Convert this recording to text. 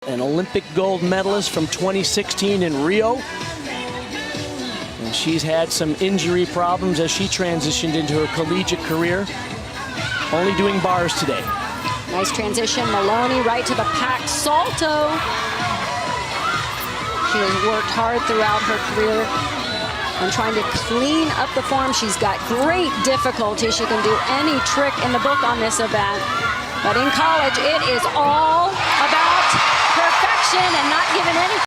An Olympic gold medalist from 2016 in Rio. And she's had some injury problems as she transitioned into her collegiate career. Only doing bars today. Nice transition, Maloney right to the packed salto. She has worked hard throughout her career on trying to clean up the form. She's got great difficulty. She can do any trick in the book on this event. But in college, it is all about perfection and not giving any